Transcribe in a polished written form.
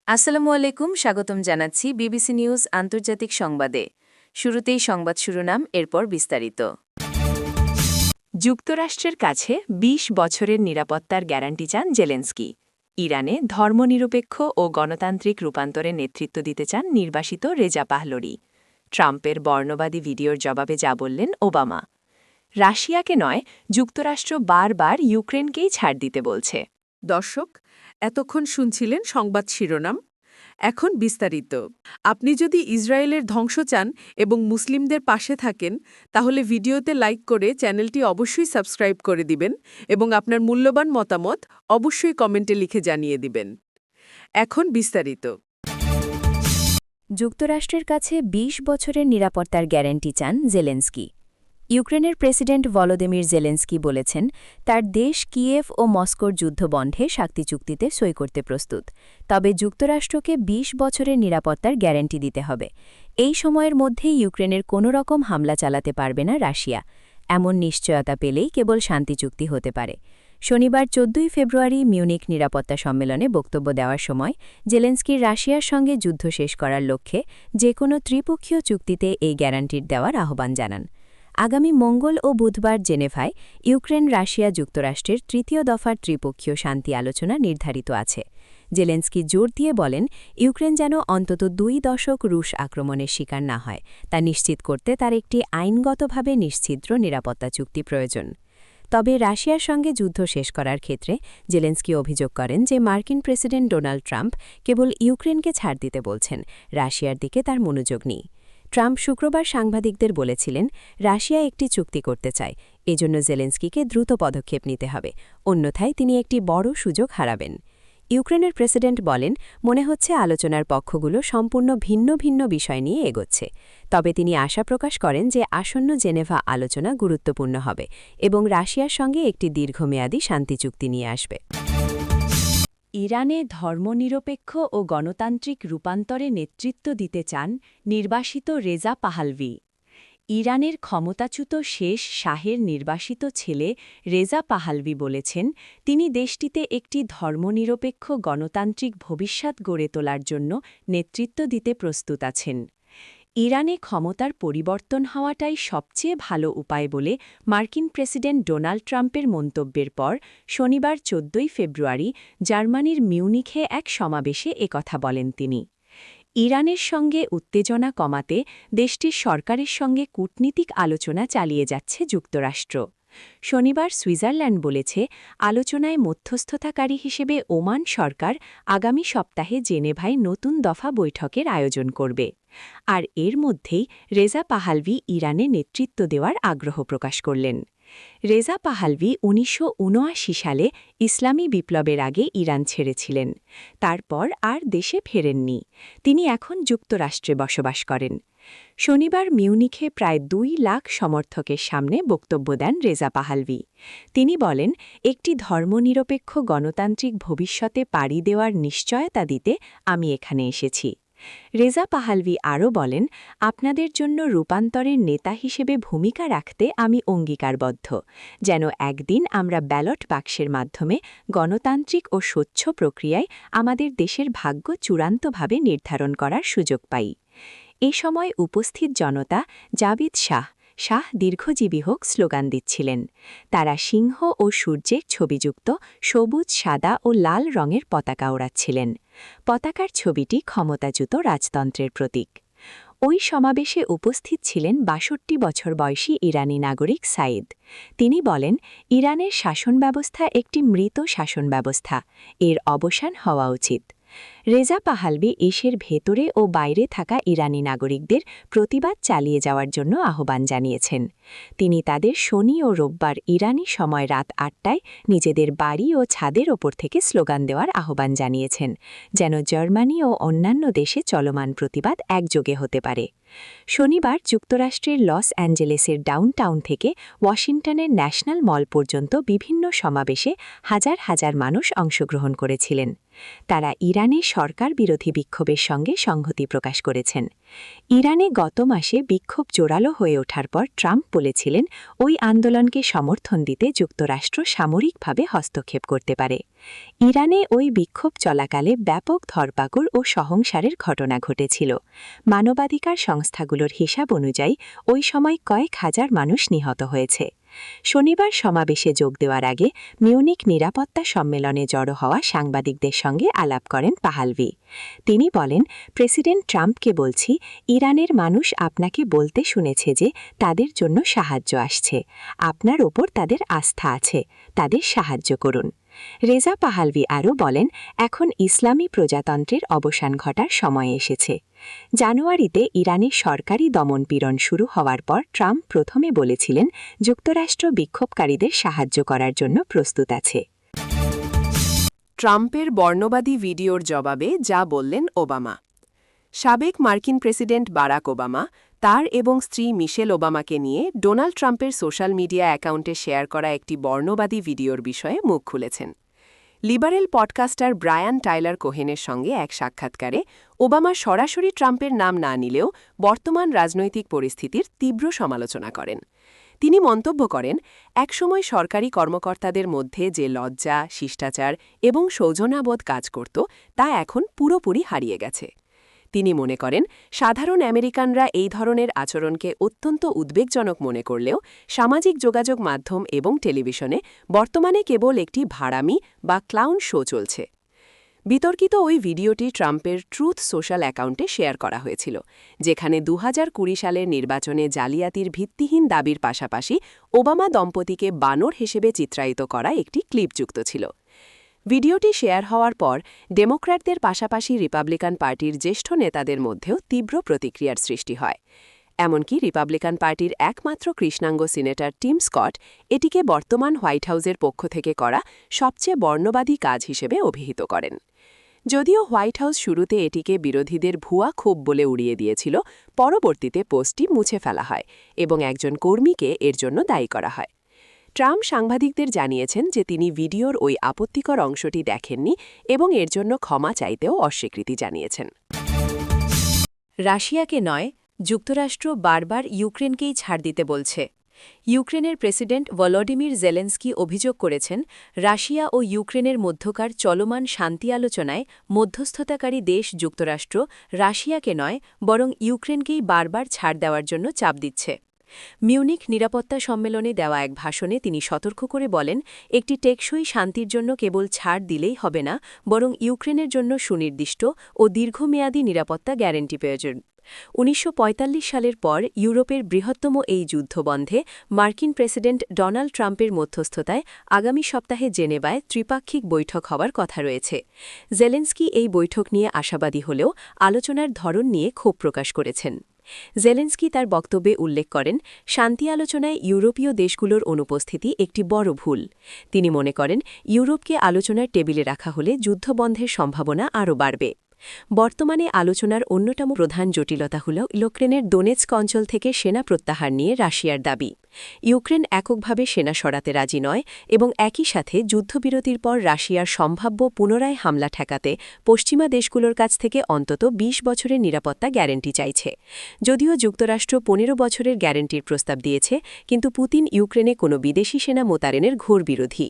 আসসালামু আলাইকুম, স্বাগতম জানাচ্ছি বিবিসি নিউজ আন্তর্জাতিক সংবাদে। শুরুতেই সংবাদ শিরোনাম, এরপর বিস্তারিত। যুক্তরাষ্ট্রের কাছে ২০ বছরের নিরাপত্তার গ্যারান্টি চান জেলেনস্কি। ইরানে ধর্মনিরপেক্ষ ও গণতান্ত্রিক রূপান্তরে নেতৃত্ব দিতে চান নির্বাসিত রেজা পাহলরি। ট্রাম্পের বর্ণবাদী ভিডিওর জবাবে যা বললেন ওবামা। রাশিয়াকে নয়, যুক্তরাষ্ট্র বারবার ইউক্রেনকেই ছাড় দিতে বলছে। দর্শক, এতক্ষণ শুনছিলেন সংবাদ শিরোনাম। এখন বিস্তারিত। আপনি যদি ইসরায়েলের ধ্বংস চান এবং মুসলিমদের পাশে থাকেন, তাহলে ভিডিওতে লাইক করে চ্যানেলটি অবশ্যই সাবস্ক্রাইব করে দিবেন এবং আপনার মূল্যবান মতামত অবশ্যই কমেন্টে লিখে জানিয়ে দিবেন। এখন বিস্তারিত। যুক্তরাষ্ট্রের কাছে ২০ বছরের নিরাপত্তার গ্যারান্টি চান জেলেনস্কি। ইউক্রেনের প্রেসিডেন্ট ভলোদিমির জেলেনস্কি বলেছেন, তার দেশ কিয়েভ ও মস্কোর যুদ্ধবন্ধে শান্তি চুক্তিতে সই করতে প্রস্তুত। তবে যুক্তরাষ্ট্রকে ২০ বছরের নিরাপত্তার গ্যারান্টি দিতে হবে। এই সময়ের মধ্যেই ইউক্রেনের কোনো রকম হামলা চালাতে পারবে না রাশিয়া। এমন নিশ্চয়তা পেলেই কেবল শান্তি চুক্তি হতে পারে। শনিবার ১৪ ফেব্রুয়ারি মিউনিক নিরাপত্তা সম্মেলনে বক্তব্য দেওয়ার সময় জেলেনস্কির রাশিয়ার সঙ্গে যুদ্ধ শেষ করার লক্ষ্যে যে কোনো ত্রিপক্ষীয় চুক্তিতে এই গ্যারান্টির দেওয়ার আহ্বান জানান। আগামী মঙ্গল ও বুধবার জেনেভায় ইউক্রেন, রাশিয়া, যুক্তরাষ্ট্রের তৃতীয় দফার ত্রিপক্ষীয় শান্তি আলোচনা নির্ধারিত আছে। জেলেনস্কি জোর দিয়ে বলেন, ইউক্রেন যেন অন্তত ২ দশক রুশ আক্রমণের শিকার না হয়, তা নিশ্চিত করতে তার একটি আইনগতভাবে নিশ্ছিদ্র নিরাপত্তা চুক্তি প্রয়োজন। তবে রাশিয়ার সঙ্গে যুদ্ধ শেষ করার ক্ষেত্রে জেলেনস্কি অভিযোগ করেন যে মার্কিন প্রেসিডেন্ট ডোনাল্ড ট্রাম্প কেবল ইউক্রেনকে ছাড় দিতে বলছেন, রাশিয়ার দিকে তার মনোযোগ নেই। ট্রাম্প শুক্রবার সাংবাদিকদের বলেছিলেন, রাশিয়া একটি চুক্তি করতে চায়, এজন্য জেলেনস্কিকে দ্রুত পদক্ষেপ নিতে হবে, অন্যথায় তিনি একটি বড় সুযোগ হারাবেন। ইউক্রেনের প্রেসিডেন্ট বলেন, মনে হচ্ছে আলোচনার পক্ষগুলো সম্পূর্ণ ভিন্ন ভিন্ন বিষয় নিয়ে এগোচ্ছে। তবে তিনি আশা প্রকাশ করেন যে আসন্ন জেনেভা আলোচনা গুরুত্বপূর্ণ হবে এবং রাশিয়ার সঙ্গে একটি দীর্ঘমেয়াদী শান্তি চুক্তি নিয়ে আসবে। ইরানে ধর্মনিরপেক্ষ ও গণতান্ত্রিক রূপান্তরে নেতৃত্ব দিতে চান নির্বাসিত রেজা পাহলভি। ইরানের ক্ষমতাচ্যুত শেষ শাহের নির্বাসিত ছেলে রেজা পাহলভি বলেছেন, তিনি দেশটিতে একটি ধর্মনিরপেক্ষ গণতান্ত্রিক ভবিষ্যৎ গড়ে তোলার জন্য নেতৃত্ব দিতে প্রস্তুত আছেন। ইরানে ক্ষমতার পরিবর্তন হওয়াটাই সবচেয়ে ভালো উপায় বলে মার্কিন প্রেসিডেন্ট ডোনাল্ড ট্রাম্পের মন্তব্যের পর শনিবার ১৪ ফেব্রুয়ারি জার্মানির মিউনিখে এক সমাবেশে একথা বলেন তিনি। ইরানের সঙ্গে উত্তেজনা কমাতে দেশটির সরকারের সঙ্গে কূটনীতিক আলোচনা চালিয়ে যাচ্ছে যুক্তরাষ্ট্র। শনিবার সুইজারল্যান্ড বলেছে, আলোচনায় মধ্যস্থতাকারী হিসেবে ওমান সরকার আগামী সপ্তাহে জেনেভায় নতুন দফা বৈঠকের আয়োজন করবে। আর এর মধ্যেই রেজা পাহলভি ইরানে নেতৃত্ব দেওয়ার আগ্রহ প্রকাশ করলেন। রেজা পাহলভি ১৯৭৯ সালে ইসলামী বিপ্লবের আগে ইরান ছেড়েছিলেন। তারপর আর দেশে ফেরেননি। তিনি এখন যুক্তরাষ্ট্রে বসবাস করেন। শনিবার মিউনিখে প্রায় ২ লাখ সমর্থকের সামনে বক্তব্য দেন রেজা পাহলভি। তিনি বলেন, একটি ধর্মনিরপেক্ষ গণতান্ত্রিক ভবিষ্যতে পাড়ি দেওয়ার নিশ্চয়তা দিতে আমি এখানে এসেছি। রেজা পাহলভি আরও বলেন, আপনাদের জন্য রূপান্তরের নেতা হিসেবে ভূমিকা রাখতে আমি অঙ্গীকারবদ্ধ, যেন একদিন আমরা ব্যালট বাক্সের মাধ্যমে গণতান্ত্রিক ও স্বচ্ছ প্রক্রিয়ায় আমাদের দেশের ভাগ্য চূড়ান্তভাবে নির্ধারণ করার সুযোগ পাই। এ সময় উপস্থিত জনতা জাবিদ শাহ দীর্ঘজীবী হোক স্লোগান দিচ্ছিলেন। তারা সিংহ ও সূর্যের ছবিযুক্ত সবুজ, সাদা ও লাল রঙের পতাকা ওড়াচ্ছিলেন। পতাকার ছবিটি ক্ষমতাচ্যুত রাজতন্ত্রের প্রতীক। ওই সমাবেশে উপস্থিত ছিলেন ৬২ বছর বয়সী ইরানি নাগরিক সাইদ। তিনি বলেন, ইরানের শাসন ব্যবস্থা একটি মৃত শাসন ব্যবস্থা, এর অবসান হওয়া উচিত। রেজা পাহলভি দেশের ভেতরে ও বাইরে থাকা ইরানি নাগরিকদের প্রতিবাদ চালিয়ে যাওয়ার জন্য আহ্বান জানিয়েছেন। তিনি তাদের শনি ও রোববার ইরানি সময় রাত ৮টায় নিজেদের বাড়ি ও ছাদের ওপর থেকে স্লোগান দেওয়ার আহ্বান জানিয়েছেন, যেন জার্মানি ও অন্যান্য দেশে চলমান প্রতিবাদ একযোগে হতে পারে। শনিবার যুক্তরাষ্ট্রের লস অ্যাঞ্জেলেসের ডাউনটাউন থেকে ওয়াশিংটনের ন্যাশনাল মল পর্যন্ত বিভিন্ন সমাবেশে হাজার হাজার মানুষ অংশগ্রহণ করেছিলেন। তারা ইরানের সরকার বিরোধী বিক্ষোভের সঙ্গে সংহতি প্রকাশ করেছেন। ইরানে গত মাসে বিক্ষোভ জোরালো হয়ে ওঠার পর ট্রাম্প বলেছিলেন ওই আন্দোলনকে সমর্থন দিতে যুক্তরাষ্ট্র সামরিকভাবে হস্তক্ষেপ করতে পারে। ইরানে ওই বিক্ষোভ চলাকালে ব্যাপক ধরপাকড় ও সহিংসার ঘটনা ঘটেছিল। মানবাধিকার সংস্থাগুলোর হিসাব অনুযায়ী ওই সময় কয়েক হাজার মানুষ নিহত হয়েছে। শনিবার সমাবেশে যোগ দেওয়ার আগে মিউনিক নিরাপত্তা সম্মেলনে জড়ো হওয়া সাংবাদিকদের সঙ্গে আলাপ করেন পাহালভি। তিনি বলেন, প্রেসিডেন্ট ট্রাম্পকে বলছি, ইরানের মানুষ আপনাকে বলতে শুনেছে যে তাদের জন্য সাহায্য আসছে। আপনার ওপর তাদের আস্থা আছে, তাদের সাহায্য করুন। রেজা পাহালভি আরও বলেন, এখন ইসলামী প্রজাতন্ত্রের অবসান ঘটার সময় এসেছে। জানুয়ারিতে ইরানের সরকারি দমনপীড়ন শুরু হওয়ার পর ট্রাম্প প্রথমে বলেছিলেন যুক্তরাষ্ট্র বিক্ষোভকারীদের সাহায্য করার জন্য প্রস্তুত আছে। ট্রাম্পের বর্ণবাদী ভিডিওর জবাবে যা বললেন ওবামা। সাবেক মার্কিন প্রেসিডেন্ট বারাক ওবামা তার এবং স্ত্রী মিশেল ওবামাকে নিয়ে ডোনাল্ড ট্রাম্পের সোশ্যাল মিডিয়া অ্যাকাউন্টে শেয়ার করা একটি বর্ণবাদী ভিডিওর বিষয়ে মুখ খুলেছেন। লিবারেল পডকাস্টার ব্রায়ান টাইলার কোহেনের সঙ্গে এক সাক্ষাৎকারে ওবামা সরাসরি ট্রাম্পের নাম না নিলেও বর্তমান রাজনৈতিক পরিস্থিতির তীব্র সমালোচনা করেন। তিনি মন্তব্য করেন, একসময় সরকারি কর্মকর্তাদের মধ্যে যে লজ্জা, শিষ্টাচার এবং সৌজন্যবোধ কাজ করত তা এখন পুরোপুরি হারিয়ে গেছে। তিনি মনে করেন, সাধারণ আমেরিকানরা এই ধরনের আচরণকে অত্যন্ত উদ্বেগজনক মনে করলেও সামাজিক যোগাযোগ মাধ্যম এবং টেলিভিশনে বর্তমানে কেবল একটি ভাড়ামি বা ক্লাউন শো চলছে। বিতর্কিত ওই ভিডিওটি ট্রাম্পের ট্রুথ সোশ্যাল অ্যাকাউন্টে শেয়ার করা হয়েছিল, যেখানে 2020 সালের নির্বাচনে জালিয়াতির ভিত্তিহীন দাবির পাশাপাশি ওবামা দম্পতিকে বানর হিসেবে চিত্রায়িত করা একটি ক্লিপ যুক্ত ছিল। ভিডিওটি শেয়ার হওয়ার পর ডেমোক্র্যাটদের পাশাপাশি রিপাবলিকান পার্টির জ্যেষ্ঠ নেতাদের মধ্যেও তীব্র প্রতিক্রিয়ার সৃষ্টি হয়। এমনকি রিপাবলিকান পার্টির একমাত্র কৃষ্ণাঙ্গ সিনেটর টিম স্কট এটিকে বর্তমান হোয়াইট হাউসের পক্ষ থেকে করা সবচেয়ে বর্ণবাদী কাজ হিসেবে অভিহিত করেন। যদিও হোয়াইট হাউস শুরুতে এটিকে বিরোধীদের ভুয়া ক্ষোভ বলে উড়িয়ে দিয়েছিল, পরবর্তীতে পোস্টটি মুছে ফেলা হয় এবং একজন কর্মীকে এর জন্য দায়ী করা হয়। ট্রাম্প সাংবাদিকদের জানিয়েছেন যে তিনি ভিডিওর ওই আপত্তিকর অংশটি দেখেননি এবং এর জন্য ক্ষমা চাইতেও অস্বীকৃতি জানিয়েছেন। রাশিয়াকে নয়, যুক্তরাষ্ট্র বারবার ইউক্রেনকেই ছাড় দিতে বলছে। ইউক্রেনের প্রেসিডেন্ট ভলোদিমির জেলেনস্কি অভিযোগ করেছেন, রাশিয়া ও ইউক্রেনের মধ্যকার চলমান শান্তি আলোচনায় মধ্যস্থতাকারী দেশ যুক্তরাষ্ট্র রাশিয়াকে নয়, বরং ইউক্রেনকেই বারবার ছাড় দেওয়ার জন্য চাপ দিচ্ছে। মিউনিক নিরাপত্তা সম্মেলনে দেওয়া এক ভাষণে তিনি সতর্ক করে বলেন, একটি টেকসই শান্তির জন্য কেবল ছাড় দিলেই হবে না, বরং ইউক্রেনের জন্য সুনির্দিষ্ট ও দীর্ঘমেয়াদী নিরাপত্তা গ্যারান্টি প্রয়োজন। 1945 সালের পর ইউরোপের বৃহত্তম এই যুদ্ধবন্ধে মার্কিন প্রেসিডেন্ট ডোনাল্ড ট্রাম্পের মধ্যস্থতায় আগামী সপ্তাহে জেনেভায় ত্রিপাক্ষিক বৈঠক হওয়ার কথা রয়েছে। জেলেনস্কি এই বৈঠক নিয়ে আশাবাদী হলেও আলোচনার ধরন নিয়ে ক্ষোভ প্রকাশ করেছেন। জেলেনস্কি তার বক্তব্যে উল্লেখ করেন, শান্তি আলোচনায় ইউরোপীয় দেশগুলোর অনুপস্থিতি একটি বড় ভুল। তিনি মনে করেন, ইউরোপকে আলোচনার টেবিলে রাখা হলে যুদ্ধবন্ধের সম্ভাবনা আরও বাড়বে। বর্তমানে আলোচনার অন্যতম প্রধান জটিলতা হল ইউক্রেনের দোনেৎস্ক অঞ্চল থেকে সেনা প্রত্যাহার নিয়ে রাশিয়ার দাবি। ইউক্রেন এককভাবে সেনা সরাতে রাজি নয় এবং একই সাথে যুদ্ধবিরতির পর রাশিয়ার সম্ভাব্য পুনরায় হামলা ঠেকাতে পশ্চিমা দেশগুলোর কাছ থেকে অন্তত 20 বছরের নিরাপত্তা গ্যারান্টি চাইছে। যদিও যুক্তরাষ্ট্র 15 বছরের গ্যারান্টির প্রস্তাব দিয়েছে, কিন্তু পুতিন ইউক্রেনে কোনো বিদেশি সেনা মোতায়েনের ঘোর বিরোধী।